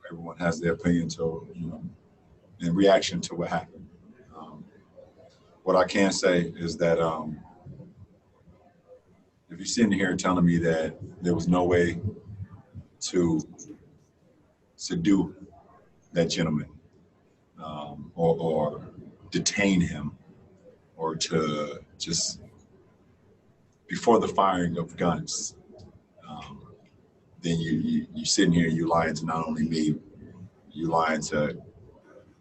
everyone has their opinion to, in reaction to what happened. What I can say is that if you're sitting here telling me that there was no way to subdue that gentleman, or detain him, or to just before the firing of guns, then you sitting here, you lying to not only me, you lying to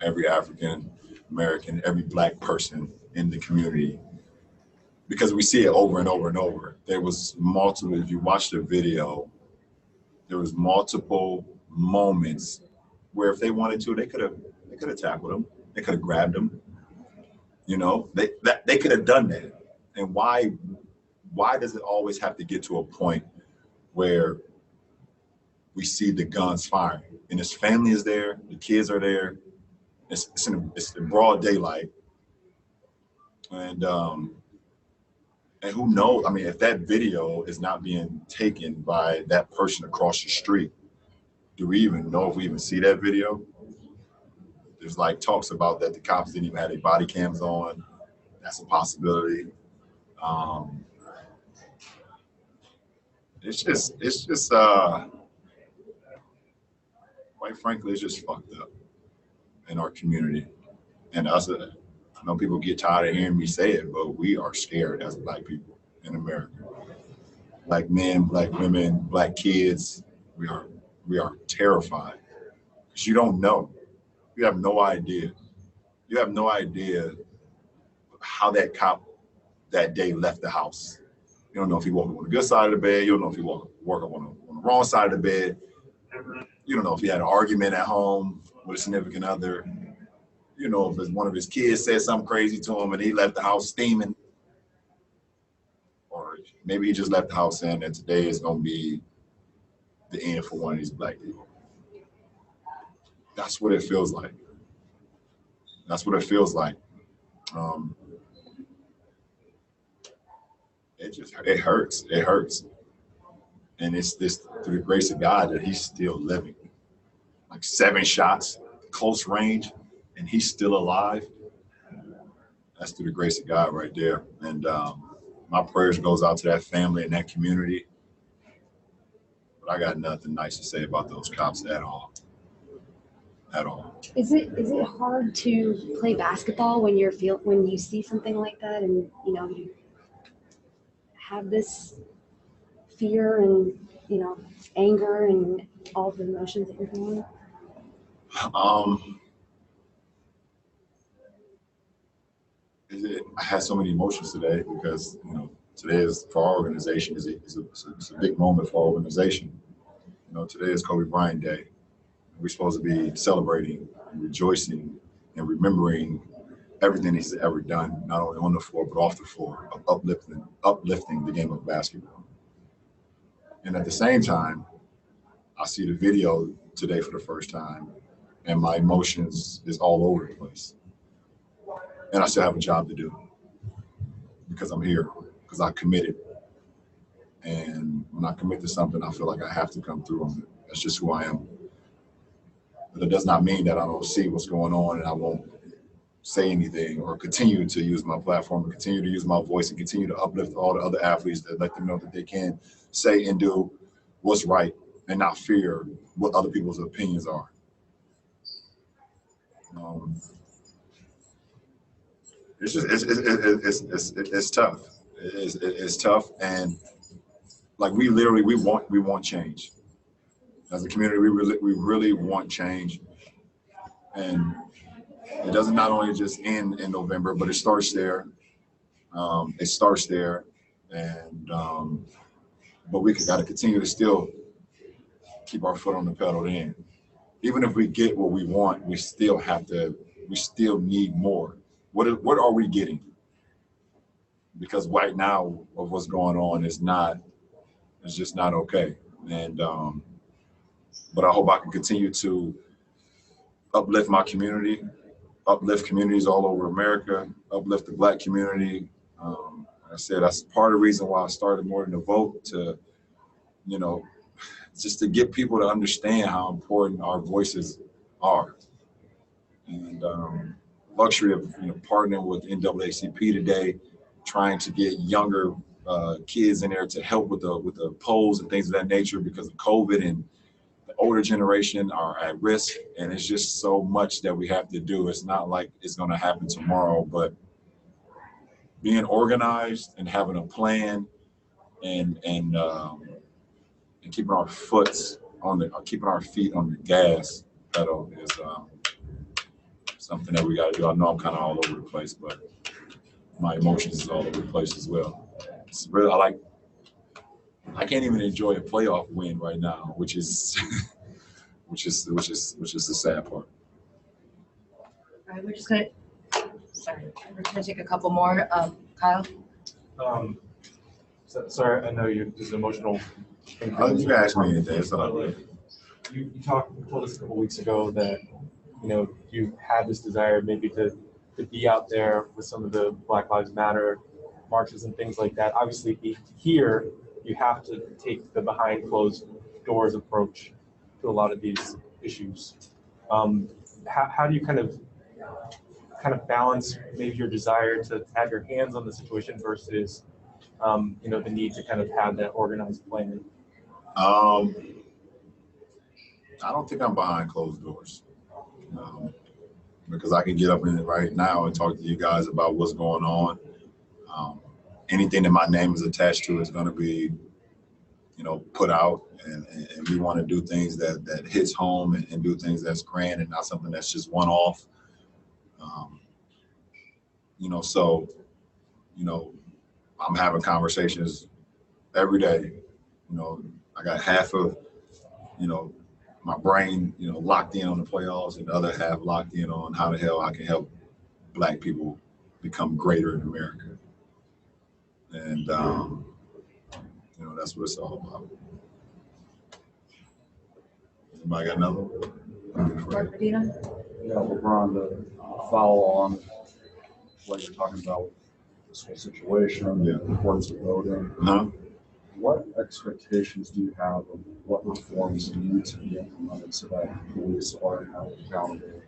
every African American, every Black person in the community, because we see it over and over and over. There was multiple, if you watch the video, there was multiple moments where if they wanted to, they could have tackled him, they could have grabbed him. They could have done that. And why does it always have to get to a point where we see the guns firing and his family is there, the kids are there, it's in broad daylight, and who knows? I mean, if that video is not being taken by that person across the street, do we even know if we even see that video? There's like talks about that the cops didn't even have their body cams on. That's a possibility. It's just quite frankly, it's just fucked up in our community. And us, I know people get tired of hearing me say it, but we are scared as Black people in America. Black men, Black women, Black kids, we are terrified. Because you don't know. You have no idea. You have no idea how that cop that day left the house. You don't know if he woke up on the good side of the bed. You don't know if he woke up on the wrong side of the bed. You don't know if he had an argument at home with a significant other. You know, if one of his kids said something crazy to him and he left the house steaming. Or maybe he just left the house saying that today is going to be the end for one of these Black people. That's what it feels like. That's what it feels like. It hurts. It hurts. And it's this through the grace of God that he's still living. Like 7 shots, close range, and he's still alive. That's through the grace of God right there. And my prayers goes out to that family and that community. But I got nothing nice to say about those cops at all. At all. Is it hard to play basketball when you see something like that and you have this fear and anger and all the emotions that you're feeling? I had so many emotions today because today is for our organization is a big moment for our organization. Today is Kobe Bryant Day. We're supposed to be celebrating and rejoicing and remembering everything he's ever done, not only on the floor, but off the floor, of uplifting the game of basketball. And at the same time, I see the video today for the first time, and my emotions is all over the place. And I still have a job to do because I'm here, because I committed. And when I commit to something, I feel like I have to come through on it. That's just who I am. But it does not mean that I don't see what's going on and I won't say anything or continue to use my platform and continue to use my voice and continue to uplift all the other athletes that let them know that they can say and do what's right and not fear what other people's opinions are. It's tough. It's tough, and like we want change. As a community, we really want change, and it doesn't not only just end in November, but it starts there. And but we got to continue to still keep our foot on the pedal. Then, even if we get what we want, we still need more. What are we getting? Because right now, of what's going on it's just not okay. And but I hope I can continue to uplift my community, uplift communities all over America, uplift the Black community. Like I said, that's part of the reason why I started More Than a Vote, to just to get people to understand how important our voices are. And luxury of partnering with NAACP today, trying to get younger kids in there to help with the polls and things of that nature because of COVID, and the older generation are at risk, and it's just so much that we have to do. It's not like it's going to happen tomorrow, but being organized and having a plan and keeping our keeping our feet on the gas pedal is something that we got to do. I know I'm kind of all over the place, but my emotions is all over the place as well. It's really, I can't even enjoy a playoff win right now, which is the sad part. All right, we're gonna take a couple more. Kyle. Sorry, I know this is emotional. You can ask me anything. It's all right. You told us a couple weeks ago that you had this desire maybe to be out there with some of the Black Lives Matter marches and things like that. Obviously, here you have to take the behind closed doors approach to a lot of these issues. How do you kind of balance maybe your desire to have your hands on the situation versus the need to kind of have that organized plan? I don't think I'm behind closed doors, because I can get up in it right now and talk to you guys about what's going on. Anything that my name is attached to is going to be, put out, and we want to do things that hits home and do things that's grand and not something that's just one off. I'm having conversations every day. I got half of, my brain, locked in on the playoffs, and the other half locked in on how the hell I can help Black people become greater in America. And, that's what it's all about. Anybody got another one? Yeah, LeBron, to follow on what you're talking about, this whole situation, the importance of voting. What expectations do you have of what reforms need to be implemented so that police are held accountable?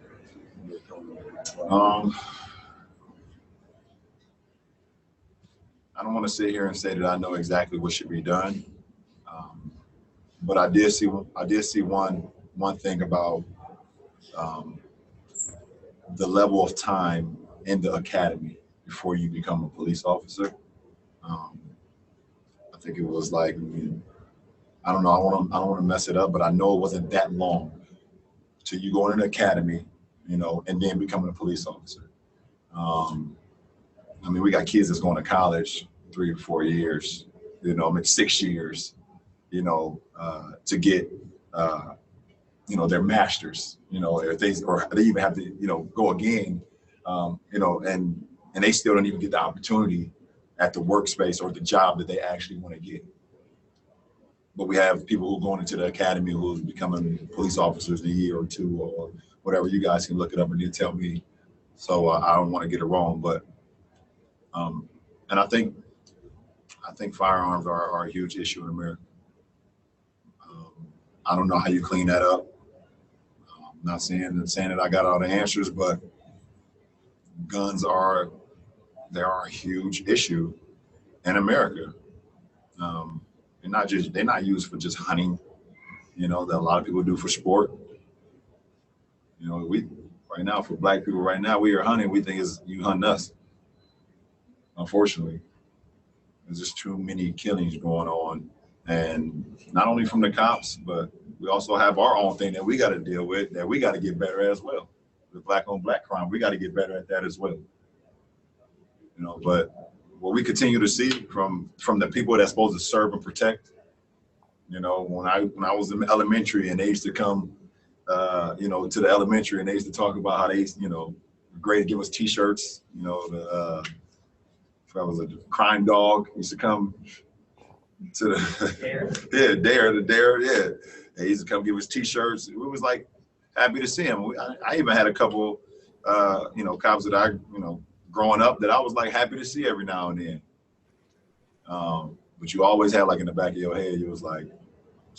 I don't want to sit here and say that I know exactly what should be done, but I did see one thing about the level of time in the academy before you become a police officer. I think it was like, I don't know, I don't want to mess it up, but I know it wasn't that long till you go in an academy, and then becoming a police officer. We got kids that's going to college 3 or 4 years, 6 years, to get, their masters, or they even have to, go again, and they still don't even get the opportunity at the workspace or the job that they actually want to get. But we have people who are going into the academy who are becoming police officers in a year or two or whatever. You guys can look it up and then tell me. So I don't want to get it wrong, but and I think firearms are a huge issue in America. I don't know how you clean that up. I'm not saying that I got all the answers, but guns are a huge issue in America. They're not used for just hunting, that a lot of people do for sport. We right now, for Black people right now, we are hunting. We think it's you hunting us. Unfortunately, there's just too many killings going on, and not only from the cops, but we also have our own thing that we got to deal with, that we got to get better at as well. The Black on Black crime, we got to get better at that as well. But what we continue to see from the people that's supposed to serve and protect, when I was in elementary and they used to come, to the elementary and they used to talk about how they, grade give us T-shirts, if I was a crime dog, used to come to the dare, yeah. They used to come give us T-shirts. We was like happy to see them. I even had a couple, cops that I, growing up that I was like happy to see every now and then. But you always had like in the back of your head, you was like,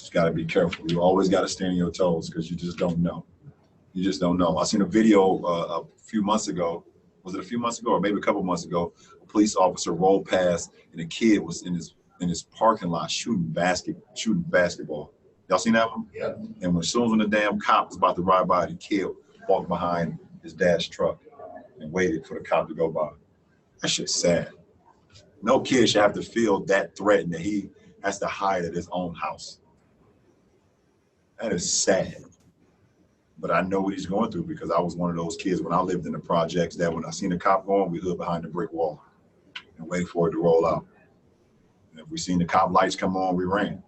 Just got to be careful. You always got to stand on your toes because you just don't know. You just don't know. I seen a video a few months ago. Was it a few months ago or maybe a couple months ago? A police officer rolled past and a kid was in his parking lot shooting basketball. Y'all seen that one? Yeah. And as soon as the damn cop was about to ride by, the kid walked behind his dad's truck and waited for the cop to go by. That shit's sad. No kid should have to feel that threatened that he has to hide at his own house. That is sad. But I know what he's going through because I was one of those kids when I lived in the projects that when I seen a cop going, we hid behind the brick wall and wait for it to roll out. And if we seen the cop lights come on, we ran.